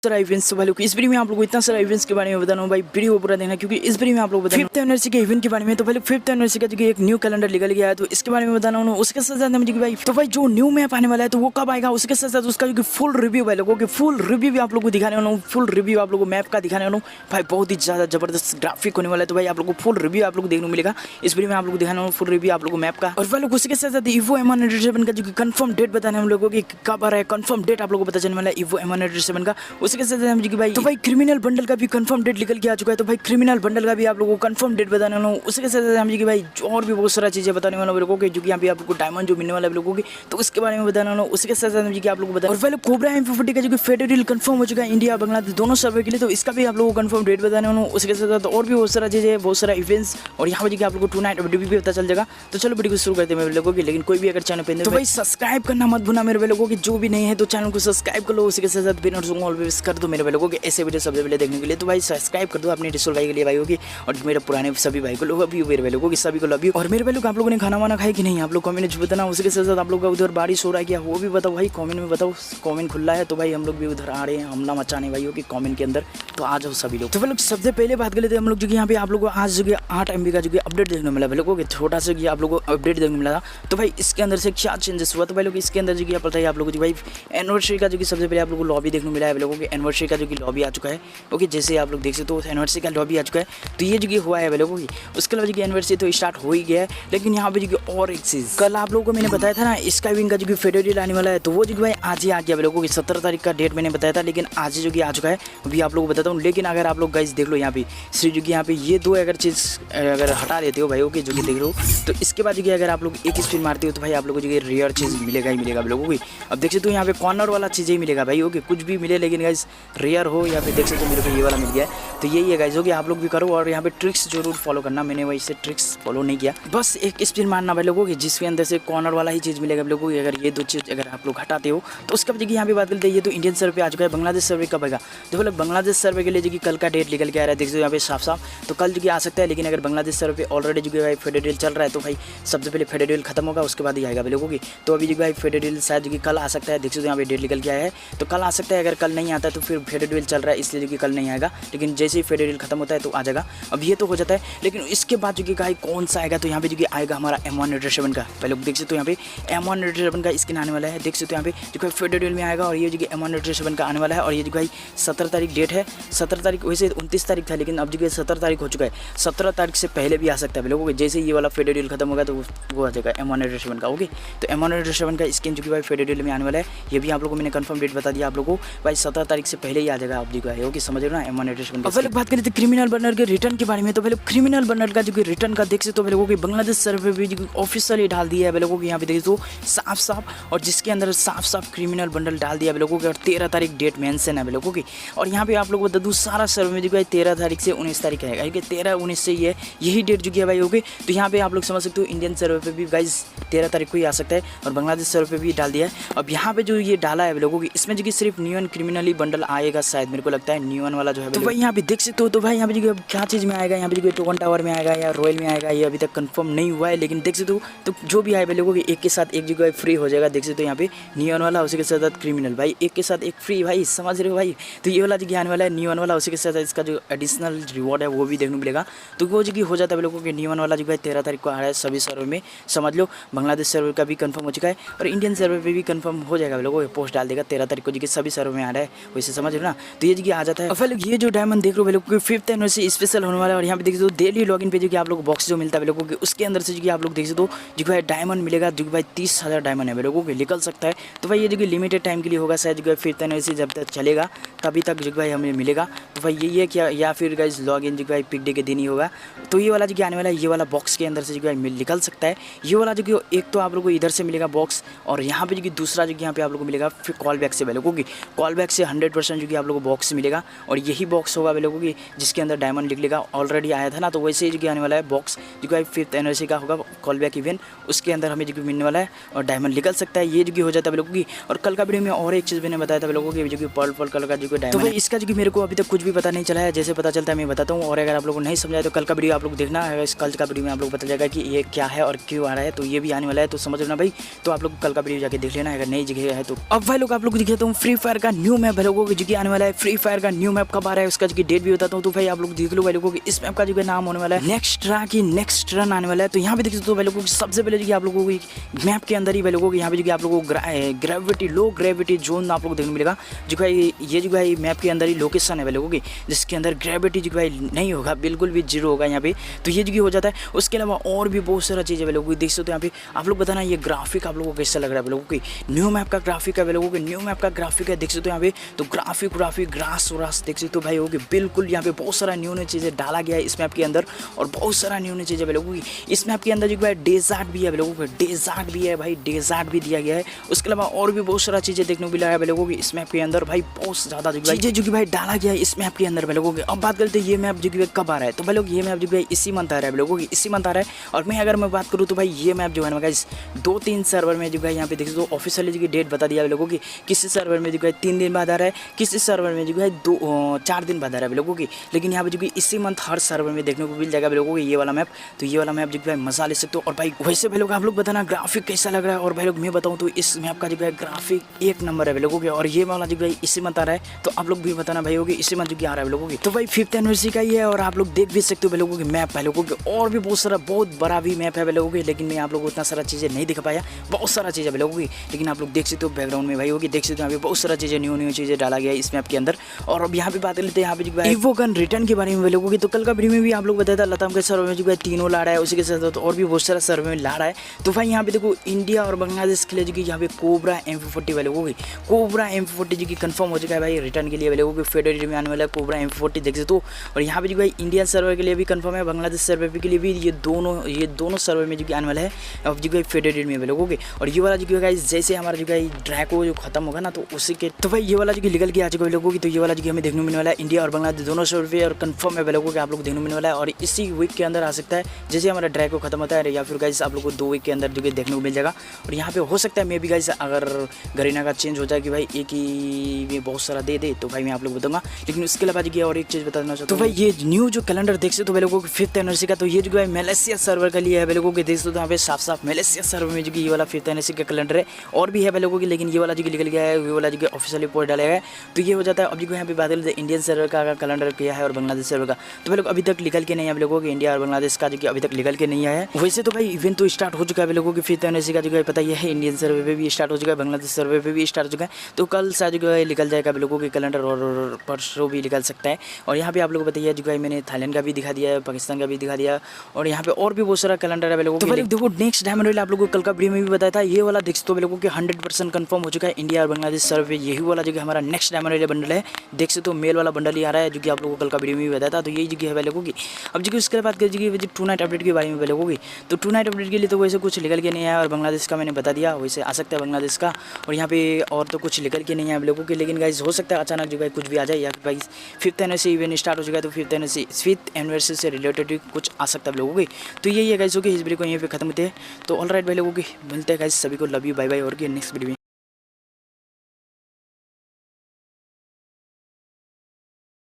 सारा इवेंट्स वालों को इस वीडियो में आप लोगों को इतना सारा इवेंट्स के बारे में बताना हूं भाई, वीडियो को पूरा देखना क्योंकि इस वीडियो में आप लोग बताना 5th एनिवर्सरी के इवेंट के बारे में। तो पहले 5th एनिवर्सरी का जो एक न्यू कैलेंडर निकल गया है तो इसके बारे में बताना हूं। उसके साथ साथ मुझे भाई तो भाई जो न्यू मैप आने वाला है तो वो कब आएगा, उसके साथ साथ उसका जो फुल रिव्यू भाई लोगों के फुल रिव्यू भी आप लोगों को दिखाने वाला हूं। फुल रिव्यू आप लोगों को मैप का दिखाने वाला हूं भाई, बहुत ही ज़्यादा जबरदस्त ग्राफिक होने वाला है। तो भाई आप लोगों को फुल रिव्यू आप लोग को देखने को मिलेगा इस वीडियो में, आप लोग को दिखाना फुल रिव्यू आप लोग को मैप का। और भाई लोग उसके साथ साथ इवो M197 का जो कंफर्म डेट बताने हम लोगों की कब आ रहा है, कंफर्म डेट आप लोगों को पता चलने वाला है इवो M197 का। उसके साथ साथ मुझे भाई तो भाई क्रिमिनल बंडल का भी कंफर्म डेट निकल के आ चुका है, तो भाई क्रिमिनल बंडल का भी आप लोगों को कंफर्म डेट बताने वाला हूँ। उसके साथ साथ मुझे भाई और भी बहुत सारा चीज़ें बताने वाला हूँ लोगों के, जो कि यहाँ पे आप लोगों को डायमंड जो मिलने वाला है लोगों की, तो उसके बारे में बताने वाला हूँ। उसके साथ साथ मुझे आप लोगों को बताया और पहले कोबरा M440 का जो कि फेडरल कंफर्म हो चुका है इंडिया बांग्लादेश दोनों सर्वे के लिए, तो इसका भी आप लोगों को कंफर्म डेट बताने वाला हूँ। उसके साथ साथ और भी बहुत सारा चीज़ें, बहुत सारा इवेंट्स, और यहाँ पर आप लोगों को टू नाइट भी पता चल जाएगा। तो चलो वीडियो को शुरू करते हैं मेरे लोगों की। लेकिन कोई भी अगर चैनल पे तो भाई सब्सक्राइब करना मत भूलना मेरे लोगों की, जो भी नहीं है तो चैनल को सब्सक्राइब कर लो। उसके साथ साथ बिन और ऑलवेज कर दो मेरे लोगों के ऐसे वीडियो सबसे पहले देखने के लिए। तो भाई सब्सक्राइब कर दो अपने रिसोल भाई के लिए भाई होगी, और मेरे पुराने सभी भाई को लोग अभी मेरे लोगों की सभी को लव यू। और मेरे भाई लोग आप लोगों ने खाना वाना खाया कि नहीं, आप लोग कमेंट में बताना। उसके साथ साथ आप लोग का उधर बारिश हो रहा है क्या, वो भी बताओ भाई, कमेंट में बताओ। कमेंट खुला है तो भाई हम लोग भी उधर आ रहे हैं हमला मचाने भाई होगी कमेंट के अंदर, तो आ जाओ सभी लोग। तो भाई लोग सबसे पहले बात कर लेते हैं हम लोग जो कि यहाँ पे आप लोग को आज जो 8 MB का जो कि अपडेट देखने मिला भाई लोगों के, छोटा सा आप लोग को अपडेट देखने मिला था। तो भाई इसके अंदर से क्या चेंजेस हुआ, तो भाई लोग इसके अंदर जो कि पता है आप लोगों को भाई एनिवर्सरी का जो कि सबसे पहले आप लोग को लॉबी देखने मिला है लोगों के, एनिवर्सरी का जो कि लॉबी आ चुका है। ओके जैसे आप लोग देख सकते हो एनिवर्सरी का लॉबी आ चुका है, तो ये जो कि हुआ है लोगों की। उसके अलावा जो कि एनिवर्सरी तो स्टार्ट हो ही गया है, लेकिन यहाँ पे जो कि और एक चीज़ कल आप लोगों को मैंने बताया था ना स्काई विंग का जो कि फेडरल आने वाला है, तो वो जो कि भाई आज ही आ गया लोगों की। 17 तारीख का डेट मैंने बताया था, लेकिन आज जो कि आ चुका है अभी आप लोगों को बताता हूँ। लेकिन अगर आप लोग गाइस देख लो यहाँ पे सिर्फ जो कि यहाँ पे ये दो अगर चीज़ अगर हटा देते हो भाई ओके जो कि देख लो, तो इसके बाद जो कि अगर आप लोग एक स्पिन मारते हो तो भाई आप लोगों को जो कि रेयर चीज़ मिलेगा ही मिलेगा लोगों को। अब देख सकते हो यहाँ पे कॉर्नर वाला चीज़ ही मिलेगा भाई ओके, कुछ भी मिले लेकिन गाइस रेयर हो, या फिर देख सकते हो मेरे को ये वाला मिल गया है। तो यही है गाइस होगी, आप लोग भी करो और यहाँ पे ट्रिक्स जरूर फॉलो करना। मैंने वैसे ट्रिक्स फॉलो नहीं किया, बस एक स्पिन मारना भाई लोगों की जिसके अंदर से कॉर्नर वाला ही चीज़ मिलेगा लोगों की। अगर ये दो चीज़ अगर आप लोग हटाते हो तो उसके बाद यहाँ पे बात करते हैं, ये तो इंडियन सर्वे पे आ चुका है। बांग्लादेश सर्वे कब आएगा, तो मतलब बांग्लादेश सर्वे के लिए जो कि कल का डेट निकल के आ रहा है, देख सकते हो यहाँ पे साफ साफ, तो कल जो कि आ सकता है। लेकिन अगर बांग्लादेश सर्वे पे ऑलरेडी जो कि भाई फेडरल चल रहा है तो भाई सबसे पहले फेडरल खत्म होगा उसके बाद ही आएगा भाई लोगों की। तो अभी जो भाई फेडरल शायद जो कि कल आ सकता है, देख सकते हो यहाँ पे डेट निकल के आया है, तो कल आ सकता है। अगर कल नहीं आता तो फिर फेडरल चल रहा है इसलिए जो कि कल नहीं आएगा, लेकिन जैसे ही फेडरल खत्म होता है तो आ जाएगा। अब ये तो हो जाता है, लेकिन इसके बाद जो कि भाई कौन सा आएगा, तो यहाँ पे जो कि आएगा हमारा M197 का। पहले देख सकते हो यहाँ पे M197 का स्किन आने वाला है, देख सकते हो यहाँ पे जो कि फेडरल में आएगा, और ये जो कि M197 का आने वाला है। और ये जो भाई 17 तारीख डेट है, 17 तारीख वैसे 29 तारीख था, लेकिन अब जो कि 17 तारीख हो चुका है। 17 तारीख से पहले भी आ सकता है लोगों को, जैसे ये वाला फेडरल खत्म होगा तो वो आ जाएगा M197 का। ओके तो M197 का स्किन जो कि भाई फेडरल में आने वाला है, ये भी आप लोगों को मैंने कंफर्म डेट बता दिया आप लोगों को भाई 17 तारीख से पहले ही आ जाएगा आप जी का है। ओके समझ रहे हो ना M197। अब पहले बात करें तो क्रिमिनल बंडल के रिटर्न के बारे में, तो पहले क्रिमिनल बंडल का जो कि रिटर्न का देख सकते हो लोगों की बांग्लादेश सर्वे भी जो ऑफिशियली डाल दिया है लोगों को, यहाँ पे देख दो साफ साफ, और जिसके अंदर साफ साफ क्रिमिनल बंडल डाल दिया है लोगों के, और 13 तारीख डेट मेंशन है लोगों की। और यहाँ पे आप लोग बता दूँ सारा सर्वे में जो है 13 तारीख से 19 तारीख है, क्योंकि 13-19 से ये यही डेट जो कि है भाई ओके। तो यहाँ पे आप लोग समझ सकते हो इंडियन सर्वे पे भी गाइज 13 तारीख को ही आ सकता है, और बांग्लादेश सर्वे पे भी डाल दिया है। अब यहाँ पे जो ये डाला है लोगों की, इसमें जो कि सिर्फ न्यून क्रिमिनली बंडल आएगा शायद, मेरे को लगता है न्यून वाला जो है। तो भाई यहाँ पे देख सकते हो, तो भाई यहाँ पे जो क्या चीज़ में आएगा, यहाँ पे जो टोकन टावर में आएगा या रॉयल में आएगा, ये अभी तक कंफर्म नहीं हुआ है, लेकिन देख सकते हो तो जो भी आए भाई लोगों की एक के साथ एक जगह फ्री हो जाएगा। देख सकते हो यहाँ पे न्यून वाला, उसी के साथ क्रिमिनल भाई एक के साथ एक फ्री भाई, समझ रहे हो भाई। तो ये वाला जो आने वाला है न्यून वाला, उसी के साथ इसका जो एडिशनल रिवॉर्ड है वो भी देखने को मिलेगा। तो वो जो कि हो जाता है लोगों के न्यून वाला जो भाई 13 तारीख को आ रहा है सभी सर्वर में, समझ लो। बांग्लादेश सर्वर का भी कंफर्म हो चुका है, और इंडियन सर्वर पे भी कंफर्म हो जाएगा लोगों को, पोस्ट डाल देगा 13 तारीख को जो कि सभी सर्वर में आ रहा है, वैसे समझ लो ना। तो ये जो कि आ जाता है। और ये जो डायमंड देख रहे हो लोग 5th एनिवर्सरी स्पेशल होने वाला है, और यहाँ पे देख दो डेली लॉगिन पे जो कि आप लोग बॉक्स जो मिलता है लोगों के, उसके अंदर से जो कि आप लोग देख सकते हो जो कि भाई डायमंड मिलेगा, जो कि भाई 30,000 डायमंड है लोगों को निकल सकता है। तो भाई ये जो कि लिमिटेड टाइम के लिए होगा शायद, जो कि 5th एनिवर्सरी जब तक चलेगा तभी तक जो कि भाई हमें मिलेगा। तो भाई यही है क्या, या फिर गाइस लॉगिन जो कि भाई पिक डे के दिन ही होगा। तो ये वाला जो कि आने वाला है, ये वाला बॉक्स के अंदर से जो कि भाई निकल सकता है। ये वाला जो कि एक तो आप लोगों को इधर से मिलेगा बॉक्स, और यहाँ पे जो कि दूसरा जो कि यहाँ पे आप लोगों को मिलेगा फिर कॉल बैक से भाई लोगों की, कॉल बैक से 100% जो कि आप लोगों को बॉक्स मिलेगा। और यही बॉक्स होगा भाई लोगों की जिसके अंदर डायमंड निकलेगा, ऑलरेडी आया था ना, तो वैसे ही जो कि आने वाला है बॉक्स जो कि 5th एनिवर्सरी का होगा कॉल बैक इवेंट, उसके अंदर हमें जो कि मिलने वाला है और डायमंड निकल सकता है। ये जो कि हो जाता है लोगों की। और कल का वीडियो में और एक चीज़ मैंने बताया था लोगों की, जो कि पर्पल कलर का जो कि डायमंड, तो भाई इसका जो कि मेरे को अभी तक कुछ भी पता नहीं चला है, जैसे पता चलता है मैं बताता हूँ। और अगर आप लोगों को नहीं समझाया तो कल का वीडियो आप लोग देखना है, इस कल का वीडियो में आप लोग पता चलेगा कि ये क्या है और क्यों आ रहा है। तो ये भी आने वाला है, तो समझ लेना भाई। तो आप लोग कल का वीडियो जाके देख लेना अगर नई जगह है तो। अब भाई लोग आप लोग को दिखाता हूँ फ्री फायर का न्यू मैप लोगों की जो कि आने वाला है फ्री फायर का न्यू मैप कब आ रहा है उसका जो कि डेट भी बताता हूँ। तो भाई आप लोग देख लो भाई लोगों की इस मैप का जो नाम होने वाला है नेक्स्ट रन आने वाला है। तो यहाँ पे देख सकते हो भाई लोगों की सबसे पहले जो कि आप लोगों को मैप के अंदर ही भाई लोगों को यहाँ पे जो कि आप लोगों को ग्रेविटी लो ग्रेविटी जोन आप लोग देखने मिलेगा जो भाई ये जो भाई मैप के अंदर ही लोकेशन है भाई लोगों की जिसके अंदर ग्रेविटी जो भाई नहीं होगा, बिल्कुल भी जीरो होगा यहाँ पे। तो ये जो कि हो जाता है। उसके अलावा और भी बहुत सारा चीज़ है भाई लोगों की देख सकते हो यहाँ पे। आप लोग बताना ये ग्राफिक आप लोगों को कैसा लग रहा है भाई लोगों की न्यू मैप का ग्राफिक है भाई लोगों के न्यू मैप का ग्राफिक है देख सकते हो यहाँ पे। तो ग्राफिक ग्रास व्रास देख सकते हो भाई लोगों की बिल्कुल यहाँ पे बहुत सारा न्यू चीज़ें डाला गया है इस मैप के अंदर और बहुत सारा न्यू चीज़ें भाई लोगों की इस मैप के अंदर जो भाई डेजर्ट भी है भाई लोगों को डेजर्ट भी है भाई डेजर्ट भी दिया गया है। उसके अलावा और भी बहुत सारा चीज़ें देखने को मिला है भाई लोगों की इस मैप के अंदर भाई बहुत ज़्यादा चीज़ें जो कि भाई डाला गया है इस मैप के अंदर भाई लोगों की। अब बात करते हैं ये मैप जो कि कब आ रहा है। तो भाई लोग ये मैप जो भाई इसी मंथ आ रहा है भाई लोगों की इसी मंथ आ रहा है। और मैं अगर मैं बात करूँ तो भाई ये मैप जो है ना गाइस 2-3 सर्वर में जो है यहाँ पे देख सकते हो ऑफिशियली जो डेट बता दिया है लोगों की। किसी सर्वर में जो है 3 दिन बाद आ रहा है, किसी सर्वर में जो है 4 दिन बाद आ रहा है लोगों की। लेकिन यहाँ पे जो कि इसी मंथ हर सर्वर में देखने को मिल जाएगा लोगों को ये वाला मैप। तो ये वाला मैप जो भाई मजा ले सकते हो। और भाई वैसे भाई लोग आप लोग बताना ग्राफिक कैसा लग रहा है। और भाई लोग मैं बताऊँ तो इस मैप का जो है ग्राफिक एक नंबर है भाई लोगों के। और ये वाला जो भाई इसी मंथ आ रहा है तो आप लोग भी बताना भाई होगी इसी मंथ जो आ रहा है लोगों की। तो भाई 5th एनिवर्सरी का ही है और आप लोग देख भी सकते हो भाई लोगों की मैप है लोगों के। और भी बहुत सारा बहुत बड़ा भी मैप है भाई लोगों की। लेकिन मैं आप लोगों को उतना सारा चीज़ें नहीं दिखा पाया, बहुत सारा चीज़ है भाई लोगों की। लेकिन आप लोग देख सकते हो बैकग्राउंड में भाई होगी देख सकते हो यहाँ पे बहुत सारा चीज़ें न्यू चीज़ें डाला गया है इस मैप के अंदर। और अब यहाँ पे बात कर लेते हैं यहाँ पे जो है इवो गन रिटर्न के बारे में भाई लोगों की। तो कल का वीडियो में भी आप लोग बताया था लताम के सर्वे में जो है 3 ला रहा है, उसी के साथ और भी बहुत सारा सर्वे में ला रहा है। तो भाई यहाँ पे देखो इंडिया और बांग्लादेश के लिए जो कि यहाँ पे कोबरा M40 वाले लोगों की कोबरा M40 जो कि कंफर्म हो चुका है भाई रिटर्न के लिए लोगों के फेडरेट में आने वाला है कोबरा M40 देख सकते हो। और यहाँ पे जो भाई इंडियन सर्वर के लिए भी कंफर्म है, बांग्लादेश सर्वर के लिए भी ये दोनों सर्वर में जो कि आने वाला है अब जो फेडरेट में लोगों के। और ये वाला जो कि गाइस जैसे हमारा जो कि ड्रैको जो खत्म होगा ना तो उसी के तो भाई ये वाला जो कि निकल के आ चुका है लोगों की। तो ये वाला जो कि हमें देखने मिलने वाला है इंडिया और बांग्लादेश दोनों सर्वर पे और कंफर्म है लोगों के आप लोग देखने मिलने वाला है। और इसी वीक के अंदर आ सकता है जैसे हमारा ड्रैको खत्म होता है या फिर गाइस आप लोग को 2 वीक के अंदर जो कि देखने को मिल जाएगा। और यहाँ पे हो सकता है मे भी गाइस अगर गरीना का चेंज हो जाए कि भाई एक ही में बहुत सारा दे दे तो भाई मैं आप लोग बताऊंगा। लेकिन उसके अलावा जो और एक चीज़ बताना चाहता हूँ तो भाई ये न्यू जो कैलेंडर देख सकते हो भाई लोगों को 5th एनिवर्सरी का। तो ये जो है मलेशिया सर्वर का लिए है भाई लोगों के देख सकते हो यहाँ पे साफ मलेशिया सर्वर में जो कि ये वाला 5th एनिवर्सरी का कैलेंडर है। और भी है भाई लोगों की लेकिन ये वाला जो निकल गया है ये वाला जो ऑफिशियली पोस्ट डाला है। तो ये हो जाता है अब जो यहाँ पे बात करते हैं इंडियन सर्वर का कैलेंडर किया है और बांग्लादेश सर्वर का। तो भाई लोग अभी तक निकल के नहीं है भाई लोगों के इंडिया और बांग्लादेश का जो कि अभी तक निकल के नहीं आया है। वैसे तो भाई इवेंट तो स्टार्ट हो चुका है लोगों की 5th एनिवर्सरी का जो है पता ही है। इंडियन सर्वे पे भी स्टार्ट हो चुका है, बांग्लादेश सर्वे पे भी स्टार्ट हो चुका है। तो कल शायद जो है निकल जाएगा लोगों के कैलेंडर और परसों भी निकल सकता है। और यहाँ पे आप लोग बताइए जो है मैंने थाईलैंड का भी दिखा दिया है, पाकिस्तान का भी दिखा दिया और यहाँ पे और भी बहुत सारा कैलेंडर है लोगों को। तो देखो नेक्स्ट डायमंड रॉयल आप लोगों को कल का वीडियो में भी बताया था ये वाला देख सकते हो लोगों के 100% कंफर्म हो चुका है इंडिया और बांग्लादेश सर्वे यही वाला जो कि हमारा नेक्स्ट डायमंड रॉयल बंडल है। देख सकते हो मेल वाला बंडल ही आ रहा है जो कि आप लोगों को कल का वीडियो में भी बताया था। तो यही जगह है लोगों की। अब जो कि उसके बाद करिए 2 नाइट अपडेट के बारे में लोगों की। तो 2 नाइट अपडेट के लिए तो वैसे कुछ निकल के नहीं आया और बांग्लादेश का मैंने बता दिया वैसे आ सकता है बांग्लादेश का। और यहाँ पे और तो कुछ निकल के नहीं है लोगों के। लेकिन गाइस हो सकता है अचानक जो है कुछ भी आ जाए या फिर भाई 5th एनिवर्सरी इवेंट स्टार्ट हो चुका है तो 5th एनिवर्सरी से रिलेटेड कुछ आ सकता है लोगों की। तो यही है गाइस कि इस वीडियो को यहीं पे खत्म होते हैं। तो ऑलराइट भाई लोगों की मिलते हैं गाइस, सभी को लव यू बाय बाय और नेक्स्ट वीडियो में।